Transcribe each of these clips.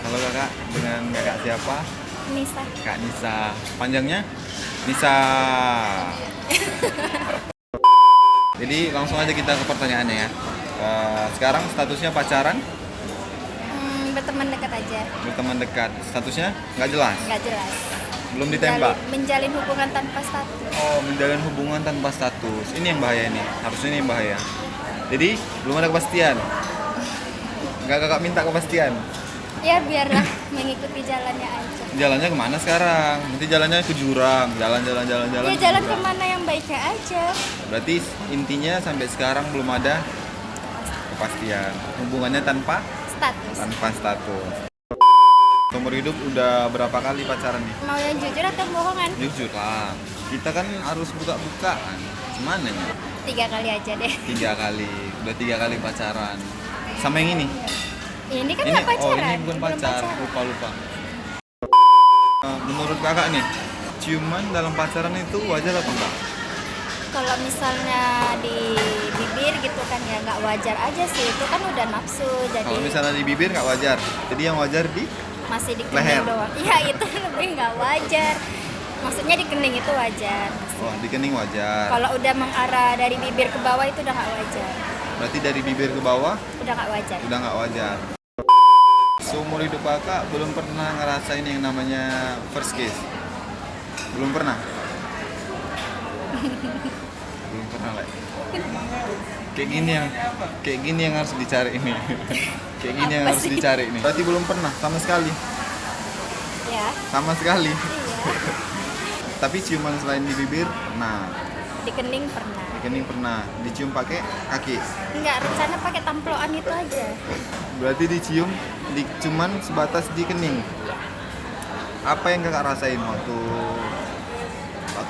Halo kakak, dengan kakak siapa? Nisa. Kak Nisa. Panjangnya? Nisa. Jadi langsung aja kita ke pertanyaannya ya. Sekarang statusnya pacaran? Berteman dekat aja. Berteman dekat. Statusnya nggak jelas? Nggak jelas. Belum ditembak? Menjalin hubungan tanpa status. Oh, menjalin hubungan tanpa status. Ini yang bahaya nih. Harusnya ini yang bahaya. Jadi belum ada kepastian. Nggak kakak minta kepastian. Ya biarlah mengikuti jalannya aja. Jalannya kemana sekarang? Nanti jalannya ke jurang. Jalan. Ya ke jalan jurang. kemana yang baiknya aja. Berarti intinya sampai sekarang belum ada kepastian. Hubungannya tanpa status. Seumur hidup udah berapa kali pacaran nih? Mau yang jujur atau bohongan? Jujur lah. Kita kan harus buka-bukaan. Gimana nih? 3 kali aja deh. 3 kali. Udah 3 kali pacaran. Sama yang ini? Ini kan nggak pacaran. Oh ini bukan Belum pacar. Lupa. Menurut kakak nih, ciuman dalam pacaran itu wajar apa enggak? Kalau misalnya di bibir gitu kan ya nggak wajar aja sih. Itu kan udah nafsu. Jadi Kalau misalnya di bibir nggak wajar. Jadi yang wajar di masih di leher. kening doang. Iya itu lebih nggak wajar. Maksudnya di kening itu wajar. Oh, di kening wajar. Kalau udah mengarah dari bibir ke bawah itu udah nggak wajar. Berarti dari bibir ke bawah Udah nggak wajar. udah nggak wajar. Seumur hidup kakak belum pernah ngerasain yang namanya first kiss. Belum pernah. Belum pernah lah. Kayak gini yang harus dicari ini. Kayak gini yang Apa harus sih? dicari ini. Berarti belum pernah sama sekali. Ya. Sama sekali. Iya. Tapi ciuman selain di bibir, nah Di kening pernah. di kening pernah. Dicium pakai kaki. Enggak, rencana pakai tamploan itu aja. Berarti cuman sebatas di kening. Apa yang kakak rasain waktu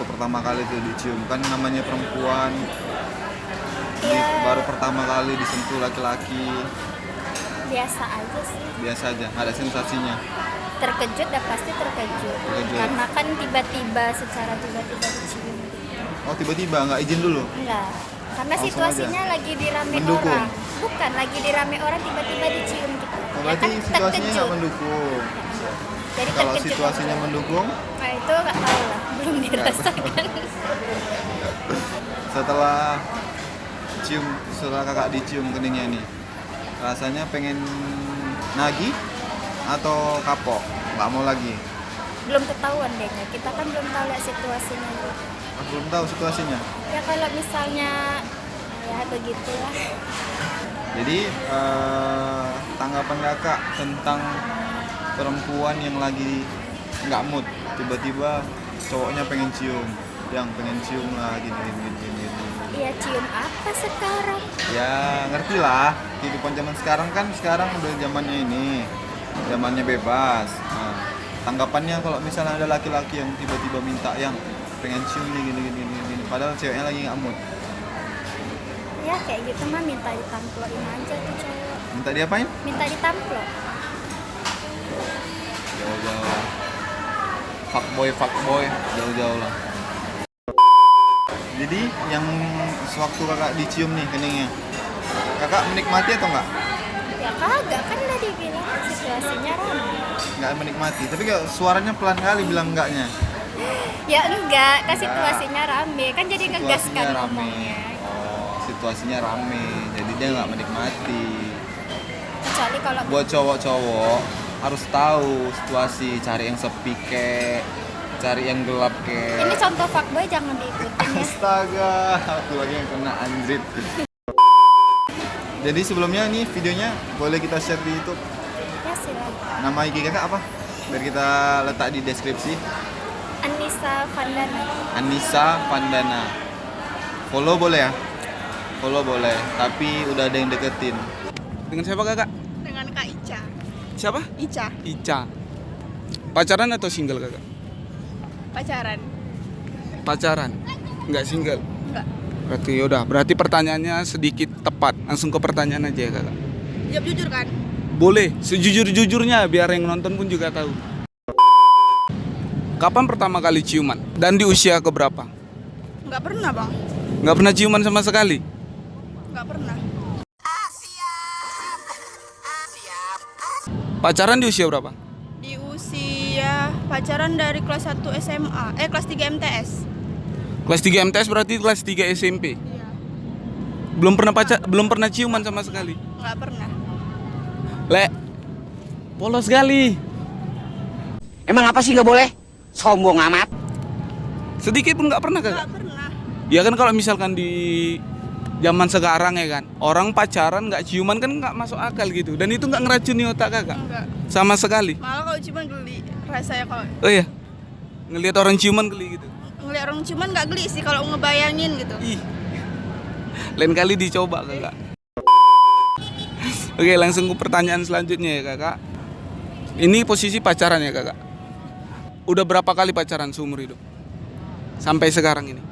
pertama kali itu dicium? Kan namanya perempuan, Ya. baru pertama kali disentuh laki-laki. Biasa aja sih. Biasa aja, ada sensasinya. Terkejut dah pasti terkejut. Terkejut. Karena kan tiba-tiba secara tiba-tiba dicium. Oh tiba-tiba nggak izin dulu? Enggak. Karena Langsung situasinya lagi dirame Mendukung. orang. Bukan, lagi dirame orang tiba-tiba dicium gitu. Oh, berarti kan situasinya nggak terkejut. mendukung. Jadi Kalau terkejut situasinya aja. mendukung, Nah itu nggak tahu lah, belum dirasakan. setelah kakak dicium keningnya nih, rasanya pengen nagih atau kapok? Nggak mau lagi? Belum ketahuan deh, kita kan belum tahu lihat situasinya. Belum tahu situasinya. Ya kalau misalnya ya begitulah. Jadi tanggapan kakak tentang perempuan yang lagi nggak mood, tiba-tiba cowoknya pengen cium, lah gini. Iya cium apa sekarang? Ya ngerti lah, kehidupan zaman sekarang kan udah zamannya ini, zamannya bebas. Nah, tanggapannya kalau misalnya ada laki-laki yang tiba-tiba minta yang pengen cium nih gini, padahal ceweknya lagi nggak mood. Ya kayak gitu mah minta ditamploin aja tuh cewek. Minta diapain? Minta ditamplok. Jauh-jauh lah. Fuckboy, jauh-jauh lah. Jadi yang sewaktu kakak dicium nih keningnya, kakak menikmati atau enggak? Ya kagak, kan udah dibilang situasinya ramai. Enggak menikmati, tapi kayak suaranya pelan kali bilang enggaknya. Ya enggak, kan situasinya rame, kan jadi ngegas kan Situasinya rame. ngomongnya. Oh, situasinya rame, jadi dia nggak menikmati. Kecuali kalau Buat cowok-cowok harus tahu situasi, cari yang sepi kek, cari yang gelap kek. ini contoh fuckboy jangan diikutin ya. Astaga, aku lagi yang kena anjrit. Jadi sebelumnya nih videonya boleh kita share di YouTube. Ya silakan. Nama IG kakak apa? Biar kita letak di deskripsi. Anissa Vandana. Anissa Vandana. Follow boleh ya? Follow boleh, tapi udah ada yang deketin. Dengan siapa kakak? Dengan Kak Ica. Siapa? Ica, Ica. Pacaran atau single kakak? pacaran. Pacaran, nggak single. Enggak. Berarti yaudah, berarti pertanyaannya sedikit tepat. Langsung ke pertanyaan aja ya kakak. Jawab jujur kan? Boleh, sejujur-jujurnya biar yang nonton pun juga tahu. Kapan pertama kali ciuman? Dan di usia keberapa? Enggak pernah, Bang. Nggak pernah ciuman sama sekali? Enggak pernah. Pacaran di usia berapa? Di usia pacaran dari kelas 1 SMA, kelas 3 MTS. Kelas 3 MTS berarti kelas 3 SMP. Iya. Belum pernah ciuman sama sekali. Nggak pernah. Lek, polos sekali. Emang apa sih nggak boleh? Sombong amat. Sedikit pun nggak pernah kakak. Nggak pernah. Ya kan kalau misalkan di zaman sekarang ya kan, orang pacaran nggak ciuman kan nggak masuk akal gitu. Dan itu nggak ngeracuni otak kakak Enggak. sama sekali. Malah kalau ciuman geli rasanya kalau Oh iya, ngelihat orang ciuman geli gitu. ngeliat orang ciuman nggak geli sih kalau ngebayangin gitu. Ih, lain kali dicoba kakak. Oke, langsung ke pertanyaan selanjutnya ya kakak. Ini posisi pacaran ya kakak. Udah berapa kali pacaran seumur hidup? Sampai sekarang ini.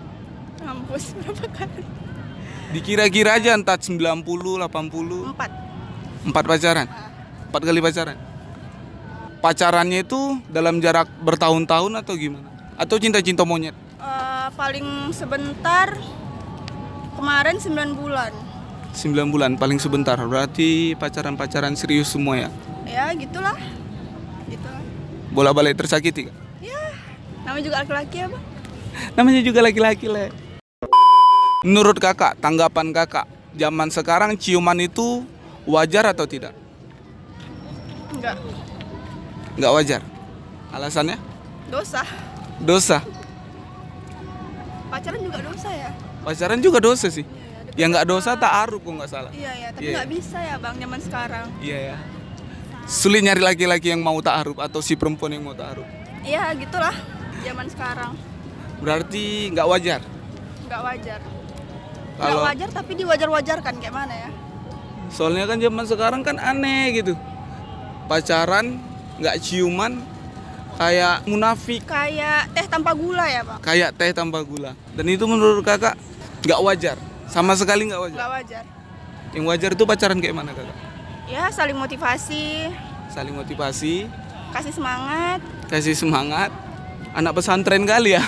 Mampus berapa kali? Dikira-kira aja entah 90, 80. 4. 4 pacaran. 4 kali pacaran. Pacarannya itu dalam jarak bertahun-tahun atau gimana? Atau cinta-cinta monyet? Paling sebentar kemarin 9 bulan. 9 bulan paling sebentar. Berarti pacaran-pacaran serius semua ya. Ya gitulah. Gitulah. Bola-balik tersakiti Kak? Ya, namanya juga laki-laki ya, Bang. Namanya juga laki-laki Le. Menurut kakak, tanggapan kakak, zaman sekarang ciuman itu wajar atau tidak? Enggak. Nggak wajar. Alasannya? Dosa. Dosa. Pacaran juga dosa ya? Pacaran juga dosa sih. Yang nggak dosa ta'aruf kok nggak salah. Iya ya, tapi Iya. nggak bisa ya, Bang, zaman sekarang. Iya ya. Sulit nyari laki-laki yang mau ta'aruf atau si perempuan yang mau ta'aruf. Iya, gitulah zaman sekarang. Berarti nggak wajar. Nggak wajar. Nggak Kalau wajar tapi diwajar-wajarkan kayak mana ya? soalnya kan zaman sekarang kan aneh gitu. Pacaran nggak ciuman kayak munafik, Kayak teh tanpa gula ya, Bang? kayak teh tanpa gula. Dan itu menurut kakak nggak wajar. Sama sekali nggak wajar. Nggak wajar. Yang wajar itu pacaran kayak mana kakak? Ya, saling motivasi, Saling motivasi, kasih semangat. kasih semangat. Anak pesantren kali ya.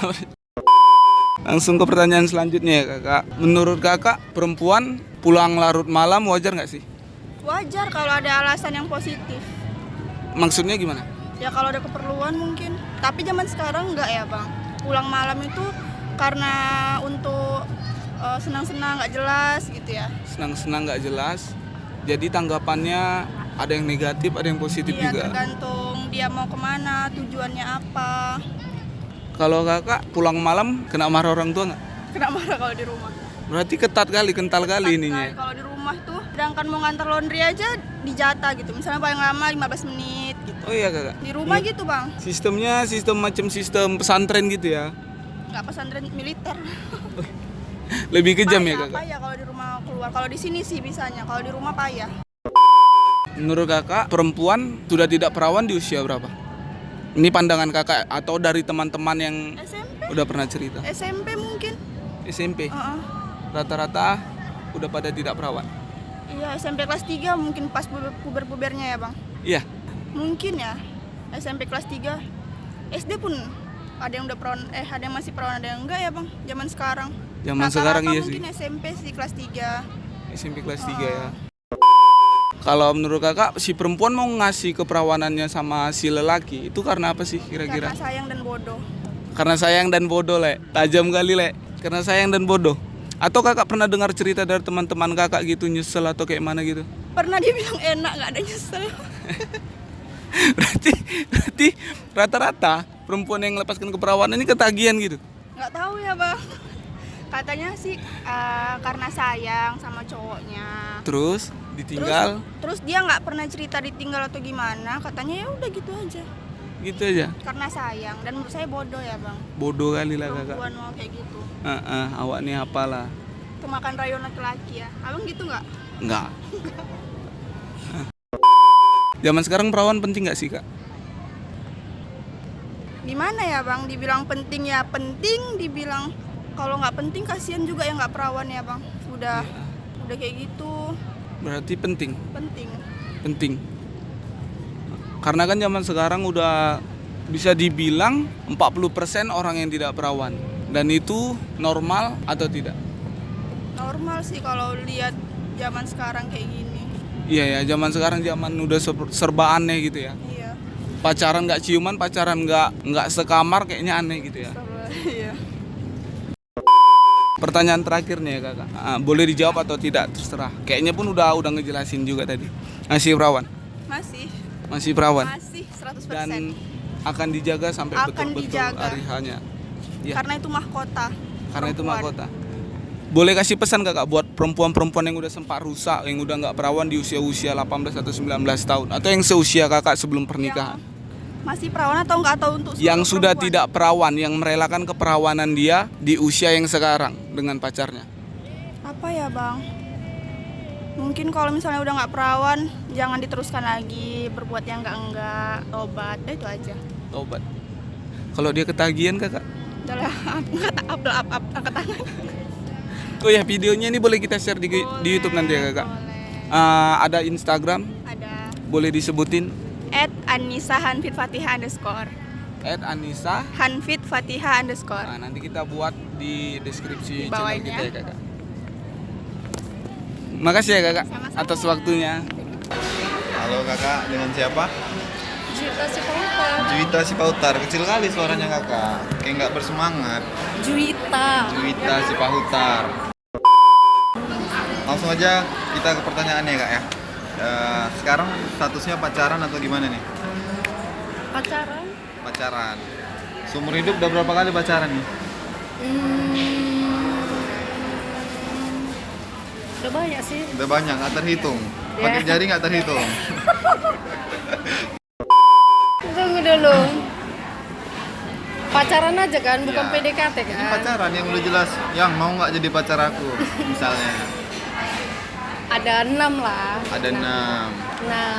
Langsung ke pertanyaan selanjutnya ya kakak. Menurut kakak perempuan pulang larut malam wajar nggak sih? Wajar kalau ada alasan yang positif. Maksudnya gimana? Ya kalau ada keperluan mungkin. Tapi zaman sekarang enggak ya, Bang. Pulang malam itu karena untuk senang-senang nggak jelas gitu ya. Senang-senang nggak jelas. Jadi tanggapannya ada yang negatif, ada yang positif Iya, juga. tergantung dia mau kemana, tujuannya apa. Kalau kakak pulang malam kena marah orang tua nggak? Kena marah kalau di rumah. Berarti ketat kali, kental kali ininya. Kalau di rumah tuh, sedangkan mau ngantar laundry aja dijatah gitu. Misalnya paling lama 15 menit gitu. Oh iya kakak. Di rumah gitu, Bang. Sistemnya sistem macam sistem pesantren gitu ya. Nggak pesantren militer. Lebih kejam ya Payah, kakak. payah kalau di rumah keluar. Kalau di sini sih bisanya. Kalau di rumah payah. Menurut kakak perempuan sudah tidak perawan di usia berapa? Ini pandangan kakak atau dari teman-teman yang SMP, udah pernah cerita? SMP mungkin. SMP Heeh. rata-rata udah pada tidak perawan. Iya, SMP kelas 3 mungkin pas puber-pubernya ya, Bang. Iya. Mungkin ya. SMP kelas 3. SD pun ada yang udah perawan, ada yang masih perawan, ada yang enggak ya, Bang. Zaman sekarang. Zaman Rata-rata sekarang iya sih. mungkin SMP sih kelas 3. SMP kelas 3 ya. Kalau menurut kakak si perempuan mau ngasih keperawanannya sama si lelaki itu karena apa sih kira-kira? Karena sayang dan bodoh. Karena sayang dan bodoh Le. Tajam kali Le. Karena sayang dan bodoh. Atau kakak pernah dengar cerita dari teman-teman kakak gitu nyesel atau kayak mana gitu? Pernah dia bilang enak, nggak ada nyesel. berarti rata-rata perempuan yang lepaskan keperawanan ini ketagihan gitu. Nggak tahu ya, Bang. Katanya sih karena sayang sama cowoknya. Terus ditinggal Terus dia nggak pernah cerita ditinggal atau gimana. Katanya ya udah gitu aja. gitu aja. Karena sayang, dan menurut saya bodoh ya, Bang. Bodoh kali lah kakak. Perempuan mau kayak gitu. Awak nih apalah. Kemakan rayon laki-laki ya. Abang gitu nggak? Enggak. Zaman sekarang perawan penting nggak sih kak? Gimana ya, Bang? Dibilang penting ya penting, dibilang kalau nggak penting kasihan juga yang nggak perawan ya, Bang. Udah kayak gitu. Berarti penting. Penting. Karena kan zaman sekarang udah bisa dibilang 40% orang yang tidak perawan. Dan itu normal atau tidak? Normal sih kalau lihat zaman sekarang kayak gini. Iya ya, zaman sekarang zaman udah serba aneh gitu ya. Iya. Pacaran nggak ciuman, pacaran nggak sekamar kayaknya aneh gitu ya. Iya. Pertanyaan terakhir nih ya kakak, boleh dijawab atau tidak terserah. Kayaknya pun udah ngejelasin juga tadi. Masih perawan, masih perawan Masih 100%. dan akan dijaga sampai Akan betul-betul dijaga. hari hanya. Ya, Karena itu mahkota. karena itu perempuan. mahkota. Boleh kasih pesan kakak buat perempuan-perempuan yang udah sempat rusak, yang udah nggak perawan di usia-usia 18 atau 19 tahun, atau yang seusia kakak sebelum pernikahan, Masih perawan atau enggak, atau untuk yang seluruh sudah perempuan? tidak perawan, yang merelakan keperawanan dia di usia yang sekarang dengan pacarnya. Apa ya bang? Mungkin kalau misalnya udah nggak perawan, jangan diteruskan lagi berbuat yang enggak, tobat, itu aja. Tobat. Kalau dia ketagihan kakak, Udahlah, angkat tangan. oh ya videonya ini boleh kita share di YouTube nanti ya kakak. Boleh. Ada Instagram, Ada boleh disebutin @AnnisaHanfitFatiha_. @Anissa. HanfitFatiha_. Nah, nanti kita buat di deskripsi Di channel bawahnya. kita ya kakak. Makasih ya kakak Sama-sama. atas waktunya. Halo kakak, dengan siapa? Juwita Sipautar. Juwita Sipautar. Kecil kali suaranya kakak, kayak nggak bersemangat. Juwita. Juwita Sipautar. Langsung aja kita ke pertanyaannya kak ya. Sekarang statusnya pacaran atau gimana nih? Pacaran. Pacaran. Seumur hidup udah berapa kali pacaran nih? Udah banyak sih. Udah banyak, nggak terhitung. Pakai Ya. jari nggak terhitung. Tunggu dulu. Pacaran aja kan, bukan Ya. PDKT Ini kan? pacaran yang udah jelas. Yang mau nggak jadi pacar aku, misalnya. Ada 6 lah. Ada 6.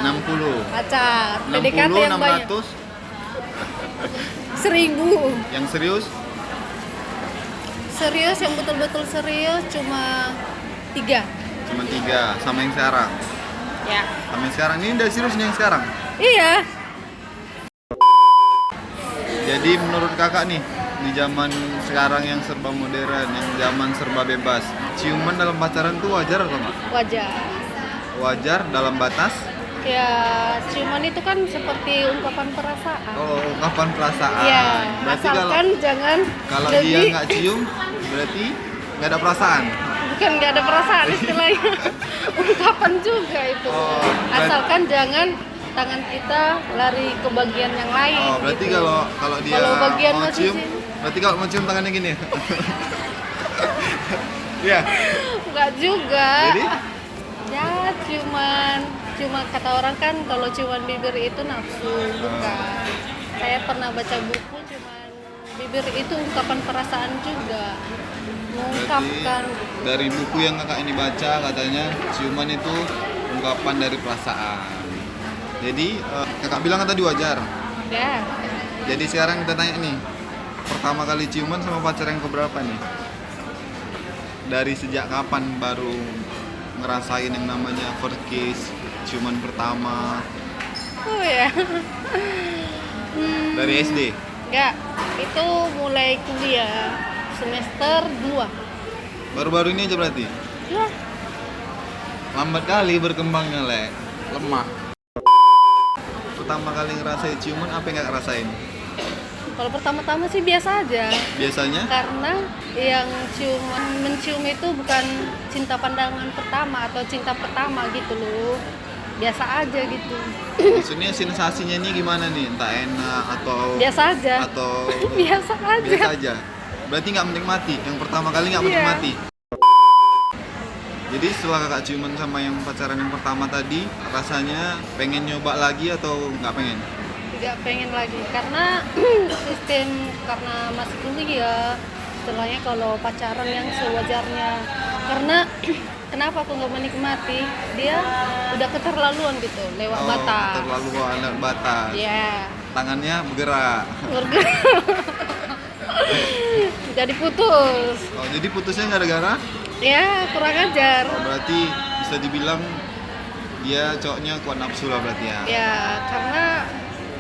60. Pacar. 60, PDKT yang banyak. 600. 1000. Yang serius? Serius, yang betul-betul serius cuma 3. Cuma 3. Sama yang sekarang. Ya. Sama yang sekarang. Ini udah serius nih yang sekarang. Iya. Jadi menurut kakak nih, di zaman sekarang yang serba modern, yang zaman serba bebas, ciuman dalam pacaran tuh wajar atau enggak? Wajar. Wajar dalam batas? Ya, ciuman itu kan seperti ungkapan perasaan. Oh, ungkapan perasaan. Iya, Berarti asalkan jangan kalau dia lebih nggak cium, berarti nggak ada perasaan. bukan nggak ada perasaan istilahnya. Ungkapan juga itu. Oh, berarti- Asalkan jangan tangan kita lari ke bagian yang lain. Oh, berarti gitu. kalau dia Kalau bagian mau masih cium, sini. berarti kalau mau cium tangannya gini. Iya. Enggak juga. Jadi? Ya, cuma kata orang kan kalau ciuman bibir itu nafsu, bukan. Saya pernah baca buku cuman bibir itu ungkapan perasaan juga. Mengungkapkan. Berarti dari buku yang kakak ini baca katanya ciuman itu ungkapan dari perasaan. Jadi kakak bilang kan tadi wajar. Ya. Jadi sekarang kita tanya nih, pertama kali ciuman sama pacar yang keberapa nih? Dari sejak kapan baru ngerasain yang namanya first kiss, ciuman pertama? Oh ya. Dari SD? Enggak, itu mulai kuliah semester 2. Baru-baru ini aja berarti? Ya, Lambat kali berkembangnya, Le. Lemah. Pertama kali ngerasain ciuman apa yang gak ngerasain? kalau pertama-tama sih biasa aja. Biasanya? Karena yang mencium itu bukan cinta pandangan pertama atau cinta pertama gitu loh. Biasa aja gitu. Maksudnya sensasinya ini gimana nih? Entah enak atau Biasa aja. atau Biasa aja. biasa aja. Berarti nggak menikmati. Yang pertama kali nggak Iya. menikmati. Jadi setelah kakak ciuman sama yang pacaran yang pertama tadi, rasanya pengen nyoba lagi atau nggak pengen? Nggak pengen lagi karena sistem karena masih kuliah. Istilahnya kalau pacaran yang sewajarnya. Karena kenapa aku nggak menikmati? Dia udah keterlaluan gitu lewat batas. Terlalu lewat batas. Ya. Tangannya bergerak. Jadi putus. Oh, jadi putusnya gara-gara? Ya, kurang ajar. Oh, berarti bisa dibilang dia cowoknya kuat nafsu lah berarti ya. Ya, karena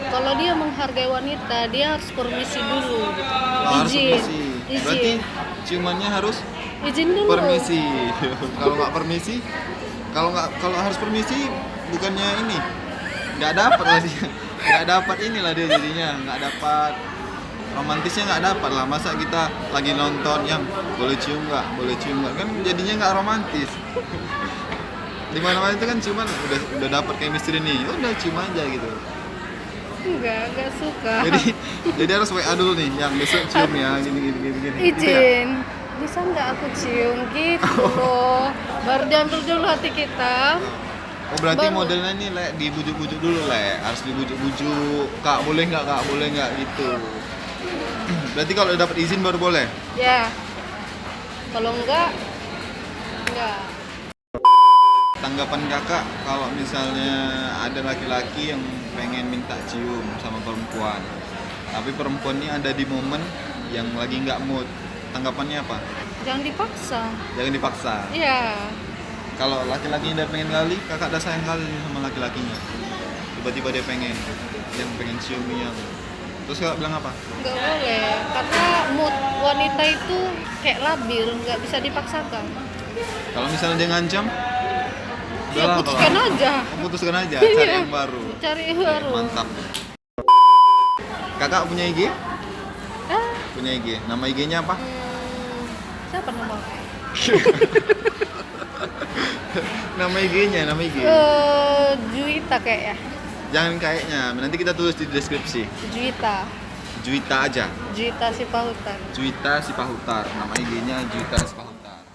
kalau dia menghargai wanita, dia harus permisi dulu. Gitu. Oh, harus permisi. Berarti Izin. ciumannya harus Izin dulu. permisi. Kalau nggak permisi, kalau harus permisi bukannya ini nggak dapat lah dia, nggak dapat inilah dia jadinya, nggak dapat romantisnya, nggak dapat lah. Masa kita lagi nonton yang boleh cium nggak kan jadinya nggak romantis. Di mana-mana itu kan cuman udah dapat chemistry nih, udah cium aja gitu. Enggak suka. Jadi harus WA dulu nih, yang besok cium ya, gini. Gitu ya? Izin, bisa nggak aku cium gitu loh. Baru diambil dulu hati kita. Oh berarti Baru- modelnya nih dibujuk-bujuk dulu harus dibujuk-bujuk. Kak boleh nggak gitu. Berarti kalau udah dapat izin baru boleh. Ya. Kalau enggak. Tanggapan kakak kalau misalnya ada laki-laki yang pengen minta cium sama perempuan, tapi perempuan ini ada di momen yang lagi nggak mood, tanggapannya apa? Jangan dipaksa. Jangan dipaksa. Iya. Kalau laki-laki udah pengen kali, kakak udah sayang kali sama laki-lakinya. Tiba-tiba dia pengen cium yang. Terus kakak bilang apa? Nggak boleh, karena mood wanita itu kayak labil, nggak bisa dipaksakan. Kalau misalnya dia ngancam, Ya udahlah, putuskan kalau- aja. putuskan aja, Iya. cari yang baru. Cari yang Oke, baru. mantap. Kakak punya IG? Ah, Punya IG. Nama IG-nya apa? siapa nama? Nama IG-nya, nama IG. Juwita kayak ya. Jangan kayaknya, nanti kita tulis di deskripsi. Juwita. Juwita aja. Juwita Sipahutan. Juwita Sipahutar. Nama IG-nya Juwita Sipahutar.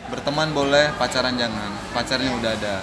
Berteman boleh, pacaran jangan. Pacarnya udah ada.